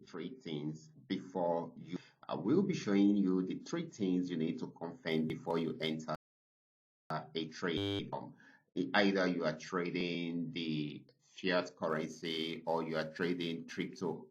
three things before you. I will be showing you the three things you need to confirm before you enter a trade. Either you are trading the fiat currency or you are trading crypto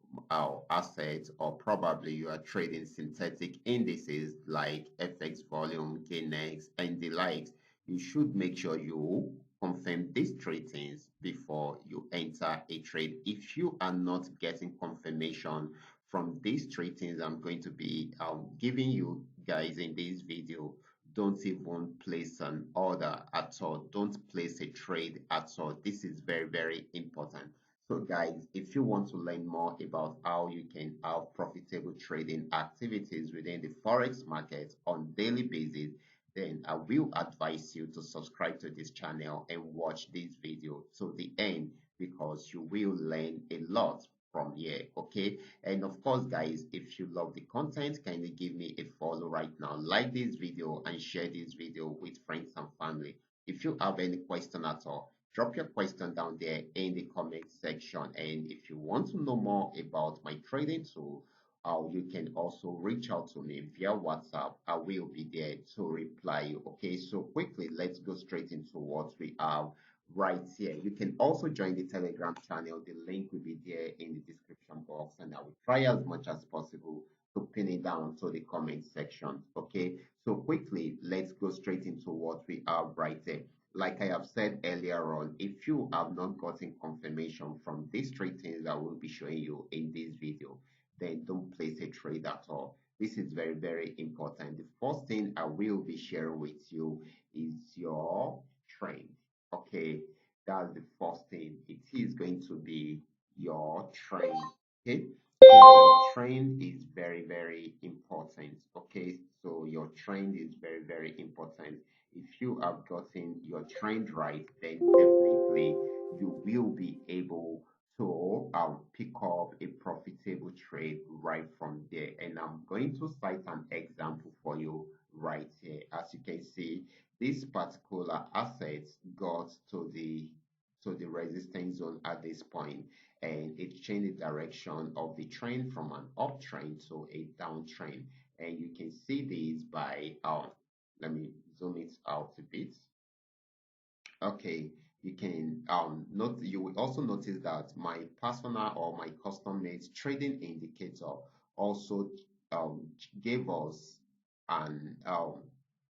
assets, or probably you are trading synthetic indices like FX volume, KNX, and the likes. You should make sure you confirm these three things before you enter a trade. If you are not getting confirmation from these three things I'm going to be giving you guys in this video, don't even place an order at all. Don't place a trade at all. This is very, very important. So guys, if you want to learn more about how you can have profitable trading activities within the forex market on daily basis, then I will advise you to subscribe to this channel and watch this video to the end, because you will learn a lot from here. Okay, and of course guys, if you love the content, kindly give me a follow right now, like this video and share this video with friends and family. If you have any question at all, drop your question down there in the comment section. And if you want to know more about my trading tool, you can also reach out to me via WhatsApp. I will be there to reply you. Okay, so quickly, let's go straight into what we have right here. You can also join the Telegram channel. The link will be there in the description box, and I will try as much as possible to pin it down to the comment section. Okay, so quickly, let's go straight into what we have right there. Like I have said earlier on, if you have not gotten confirmation from these three things I will be showing you in this video, then don't place a trade at all. This is very, very important. The first thing I will be sharing with you is your trend. Okay, that's the first thing. It is going to be your trend. Okay, so your trend is very, very important. Okay, so your trend is very, very important. If you have gotten your trend right, then definitely you will be able to pick up a profitable trade right from there. And I'm going to cite an example for you right here. As you can see, this particular asset got to the resistance zone at this point, and it changed the direction of the trend from an uptrend to a downtrend. And you can see this by let me zoom it out a bit. Okay, you can note, you will also notice that my personal or my custom made trading indicator also gave us an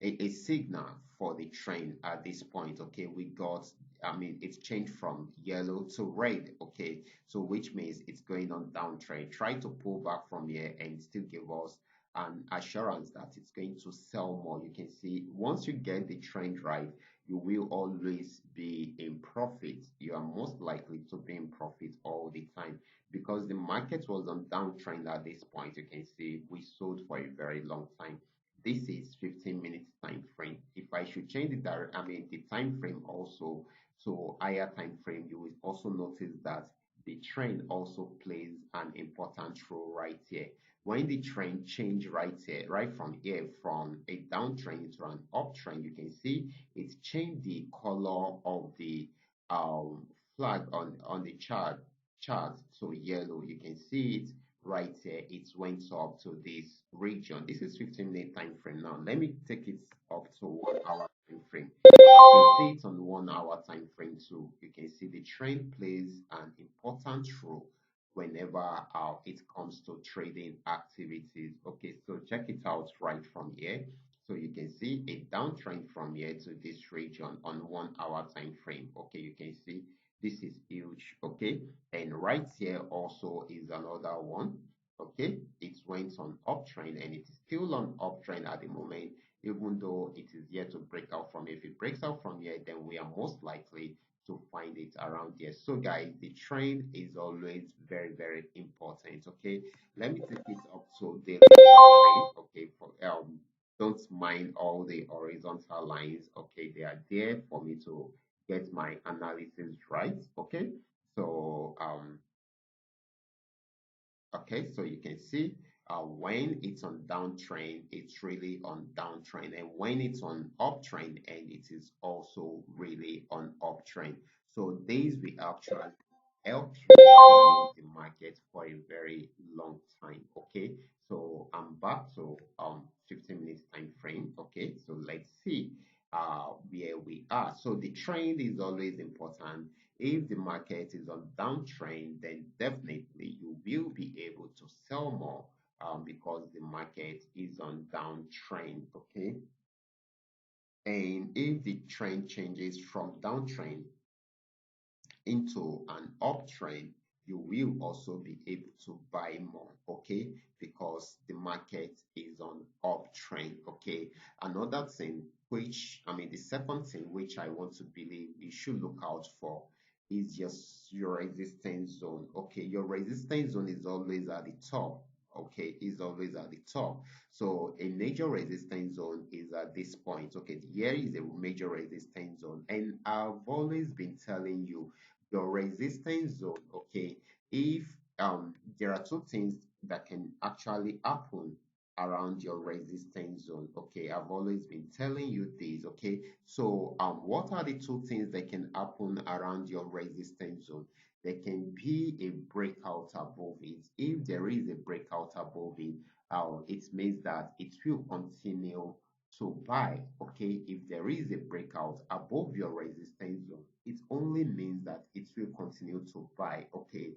a signal for the trend at this point. Okay, we got, I mean, it's changed from yellow to red. Okay, so which means it's going on downtrend. Try to pull back from here and still give us an assurance that it's going to sell more. You can see once you get the trend right, you will always be in profit. You are most likely to be in profit all the time, because the market was on downtrend at this point. You can see we sold for a very long time. This is 15 minutes time frame. If I should change the time frame also to higher time frame, you will also notice that the trend also plays an important role right here. When the trend change right here, right from here, from a downtrend to an uptrend, you can see it changed the color of the flag on the chart to yellow. You can see it right here. It went up to this region. This is 15-minute time frame. Now let me take it up to 1 hour time frame. You can see it on 1 hour time frame too. You can see the trend plays an important role whenever it comes to trading activities. Okay, so check it out right from here. So you can see a downtrend from here to this region on 1 hour time frame. Okay, you can see this is huge. Okay, and right here also is another one. Okay, it went on uptrend and it is still on uptrend at the moment, even though it is yet to break out from here. If it breaks out from here, then we are most likely to find it around here. So guys, the trend is always very, very important. Okay, let me take it up to daily time frame. Okay, for don't mind all the horizontal lines. Okay, they are there for me to get my analysis right. Okay, so okay, so you can see when it's on downtrend, it's really on downtrend, and when it's on uptrend, and it is also really on uptrend. So these we actually help you follow the market for a very long time. Okay, so I'm back to 15 minutes time frame. Okay, so let's see where we are. So the trend is always important. If the market is on downtrend, then definitely you will be able to sell more because the market is on downtrend. Okay, and if the trend changes from downtrend into an uptrend, you will also be able to buy more, okay? Because the market is on uptrend, okay? Another thing which, the second thing which I want to believe you should look out for is just your resistance zone, okay? Your resistance zone is always at the top, okay? Is always at the top. So a major resistance zone is at this point, okay? Here is a major resistance zone, and I've always been telling you your resistance zone, okay, if there are two things that can actually happen around your resistance zone, okay, I've always been telling you this, okay. So what are the two things that can happen around your resistance zone? There can be a breakout above it. If there is a breakout above it, it means that it will continue to buy, okay. If there is a breakout above your resistance zone, it only means that it will continue to buy, okay.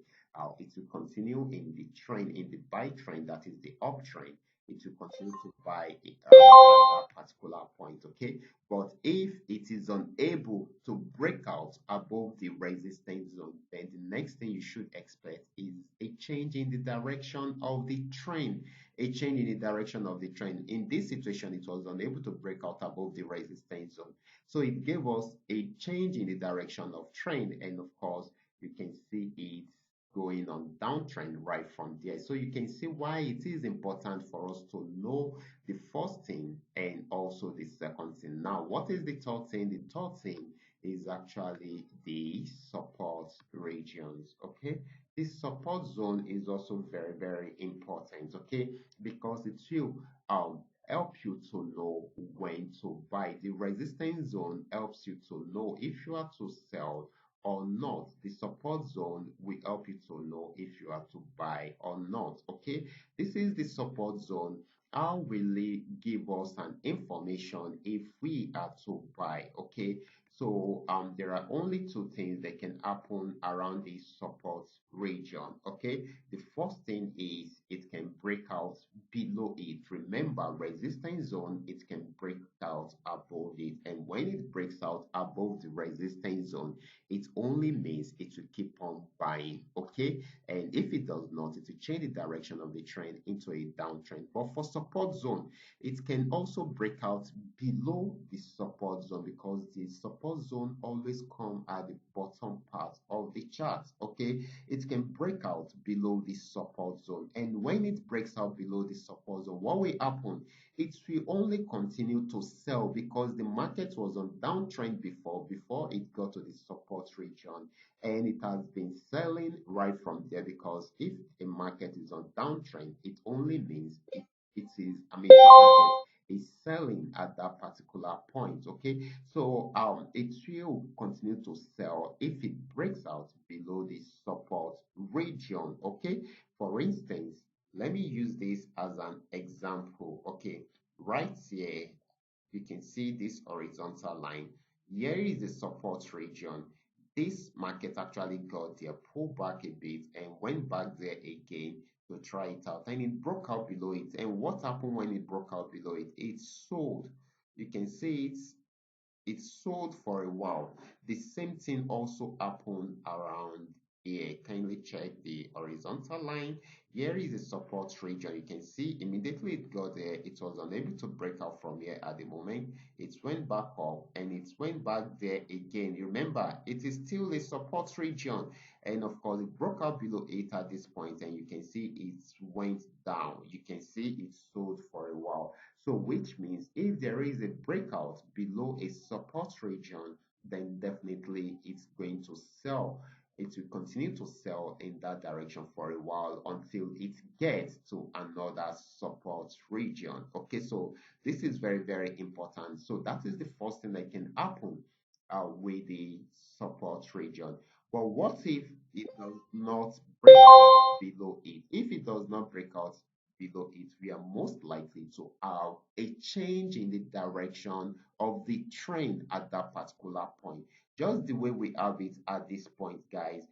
It will continue in the trend, in the buy trend, that is the uptrend. It will continue to buy at that particular point, okay. But if it is unable to break out above the resistance zone, then the next thing you should expect is a change in the direction of the trend. A change in the direction of the trend. In this situation, it was unable to break out above the resistance zone. So it gave us a change in the direction of trend. And of course, you can see it going on downtrend right from there. So you can see why it is important for us to know the first thing and also the second thing. Now, what is the third thing? The third thing is actually the support regions, okay. This support zone is also very, very important, okay, because it will help you to know when to buy. The resistance zone helps you to know if you are to sell or not. The support zone will help you to know if you are to buy or not, okay. This is the support zone. How will it give us an information if we are to buy, okay. So there are only two things that can happen around the support region, okay. The first thing is it can break out below it. Remember, resistance zone, it can break out above it, and when it breaks out above the resistance zone, it only means it will keep on buying, okay. And if it does not, it will change the direction of the trend into a downtrend. But for support zone, it can also break out below the support zone, because the support zone always come at the bottom part of the chart, okay. It can break out below the support zone, and when it breaks out below the support zone, what will happen? It will only continue to sell, because the market was on downtrend before it got to the support region, and it has been selling right from there. Because if a market is on downtrend, it only means it is, the market is selling at that particular point, okay. So it will continue to sell if it breaks out below the support region, okay. For instance, let me use this as an example, okay. Right here, you can see this horizontal line. Here is the support region. This market actually got there, pulled back a bit, and went back there again to try it out, and it broke out below it. And what happened when it broke out below it? It sold. You can see it sold for a while. The same thing also happened around here. Kindly check the horizontal line. Here is the support region. You can see immediately it got there, it was unable to break out from here at the moment. It went back up and it went back there again. Remember, it is still a support region, and of course it broke out below it at this point, and you can see it went down. You can see it sold for a while. So which means if there is a breakout below a support region, then definitely it's going to sell. It will continue to sell in that direction for a while until it gets to another support region. Okay, so this is very, very important. So that is the first thing that can happen with the support region. But what if it does not break out below it? If it does not break out below it, we are most likely to have a change in the direction of the trend at that particular point. Just the way we have it at this point, guys.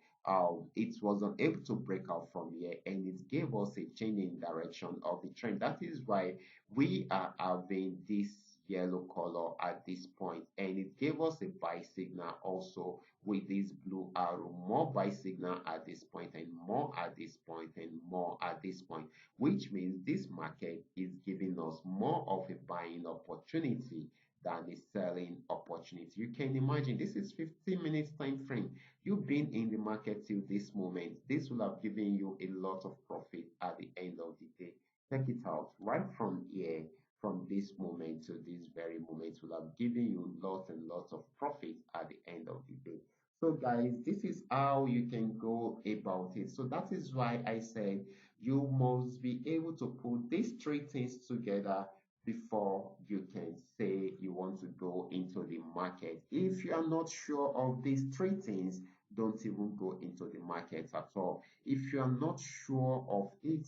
It was unable to break out from here, and it gave us a change in direction of the trend. That is why we are having this yellow color at this point, and it gave us a buy signal also with this blue arrow. More buy signal at this point, and more at this point, and more at this point, which means this market is giving us more of a buying opportunity than a selling opportunity. You can imagine this is 15 minutes time frame. You've been in the market till this moment. This will have given you a lot of profit at the end of the day. Check it out right from here, from this moment to this very moment, will have given you lots and lots of profit at the end of the day. So guys, this is how you can go about it. So that is why I said you must be able to put these three things together before you can say you want to go into the market. If you are not sure of these three things, don't even go into the market at all. If you are not sure of it,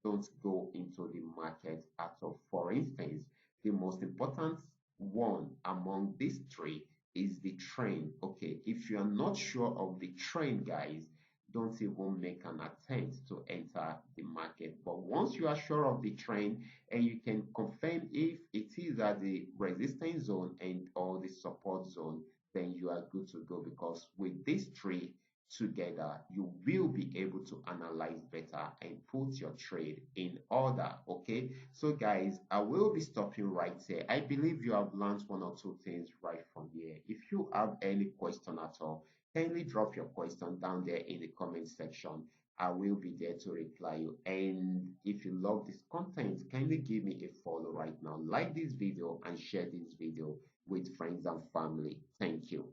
don't go into the market at all. For instance, the most important one among these three is the trend. Okay, if you are not sure of the trend, guys, don't even make an attempt to enter the market. But once you are sure of the trend and you can confirm if it is at the resistance zone and or the support zone, then you are good to go, because with these three together, you will be able to analyze better and put your trade in order. Okay, so guys, I will be stopping right here. I believe you have learned one or two things right from here. If you have any question at all, kindly drop your question down there in the comment section. I will be there to reply you. And if you love this content, kindly give me a follow right now. Like this video and share this video with friends and family. Thank you.